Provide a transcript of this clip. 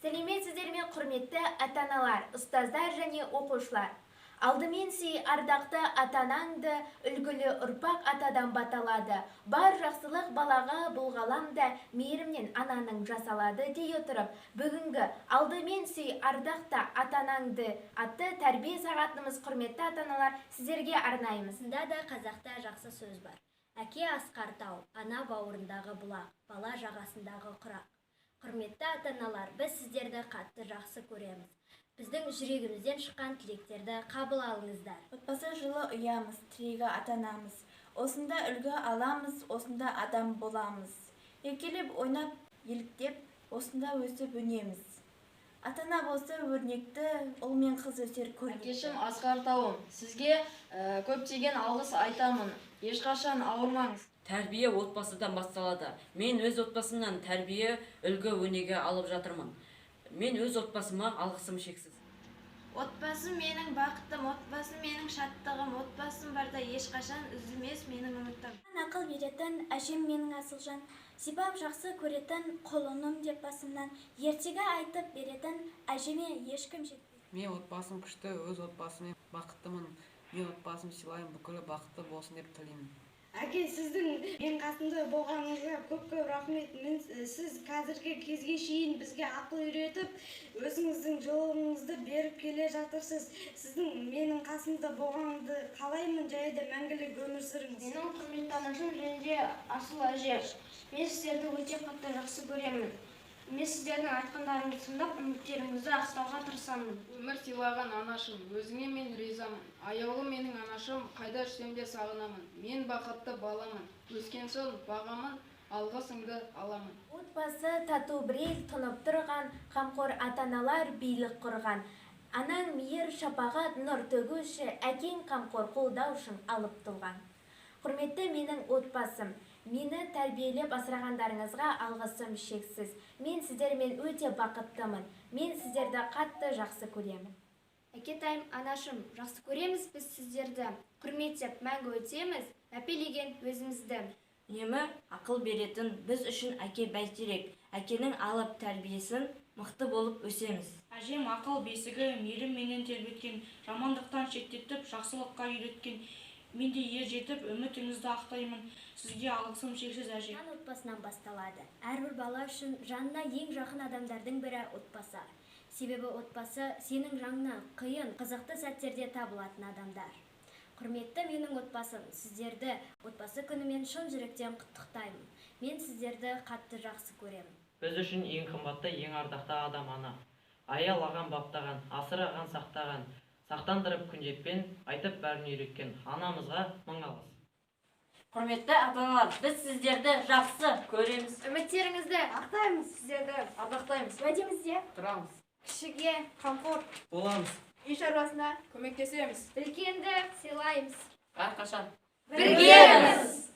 Сәлеметсіздер ме, құрметті ата-аналар, ұстаздар және оқушылар. Алдымен сый ардақты ата-анаңды үлгілі ұрпақ атадан баталады. Бар жақсылық балаға бұл ғаламда мейірімнен ананың жасалады дей отырып, бүгінгі алдымен сый ардақты ата-анаңды атты тәрбие сағатымыз, құрметті ата-аналар, сіздерге арнаймыз. Сында да қазақта жақсы сөз бар. Әке асқар тау, ана бауырындағы бұлақ, бала жағасындағы құрақ. Құрметті ата-аналар, біз сіздерді қатты жақсы көреміз. Біздің жүрегімізден шыққан тілектерді қабыл алыңыздар. Отбасы жылы ұямыз, тірегі ата-анамыз. Осында үлгі аламыз, осында адам боламыз. Еркелеп, ойнап, еліктеп, осында өсіп өнеміз. Ата-ана болса өрнекті, ұл мен қыз өсер көрнекті. Әкешім асқар тауым, сізге көптеген алғыс айтамын. Ешқашан ауырмаңыз. Тәрбие отбасыдан басталады. Мен өз отбасымнан тәрбие, үлгі, өнеге алып жатырмын. Мен өз отбасыма алғысым шексіз. Отбасым менің бақытым, отбасым менің шаттығым, отбасым барда ешқашан үзілмес менің үмітім. Ақыл беретін әжем менің асылжан, сипап жақсы көретін құлыным деп басымнан, ертегі айтып беретін әжеме ешкім жетпейді. Мен отбасым күшті, өз отбасымен бақыттымын. Мен отбасым сыйлаймын, бүкілі бақытты болсын деп тілеймін. Әке, сіздің мен қасында болғаныңызға көп рахмет. Сіз қазіргі кезге шейін бізге ақыл үйретіп, өзіңіздің жолыңызды беріп келе жатырсыз. Сіздің менің қасымда болғаныңызды қалаймын, жайда мәңгілік өмір сүріңіз. Менің құрметті анашым және де асыл әже. Мен сіздерді өте қатты жақсы көремін. Мен сіздердің айтқандарыңызды тыңдап, үміттеріңізді ақтауға тырысамын. Өмір сыйлаған анашым, өзіңе мен ризамын. Аяулы менің анашым, қайда жүрсем де сағынамын. Мен бақытты баламын. Өскен соң бағамын, алғысыңды аламын. Отбасы тату бір ел тұнып тұрған, қамқор ата-аналар билік құрған. Анаң мейір шапағат нұр төгуші, әкең қамқор қолдаушың алып тұлған. Құрметті менің отбасым, мені тәрбиелеп асырағандарыңызға алғысым шексіз. Мен сіздермен өте бақыттымын. Мен сіздерді қатты жақсы көремін. Әкетайым, анашым, жақсы көреміз біз сіздерді. Құрметтеп мәңгі өтеміз, мәпелеген өзімізді. Үнемі ақыл беретін біз үшін әке бәйтерек. Әкенің алып тәрбиесін мықты болып өсеміз. Әжем ақыл бесігі мейірім менен тербеткен, жамандықтан шеттетіп, жақсылыққа үйреткен. Мен де ер жетіп, үмітіңізді ақтаймын. Сізге алғысым шексіз әже. Жан отбасынан басталады. Әрбір бала үшін жанына ең жақын адамдардың бірі отбасы. Себебі отбасы сенің жаныңа қиын, қызықты сәттерде табылатын адамдар. Құрметті менің отбасым, сіздерді отбасы күнімен шын жүректен құттықтаймын. Мен сіздерді қатты жақсы көремін. Біз үшін ең қымбатты, ең ардақты адам ана. Аялаған, баптаған, асыраған, сақтаған, сақтандырып күнжеппен айтып бәрін үйреткен анамызға мың алғыс. Құрметті ата-аналар, біз сіздерді жақсы көреміз. Үміттеріңізді ақтаймыз, сіздерді ардақтаймыз. Уәдемізде Тұрамыз. кішіге қамқор, Боламыз. үй шаруасына Көмектесеміз. үлкенді сыйлаймыз. Әрқашан біргеміз.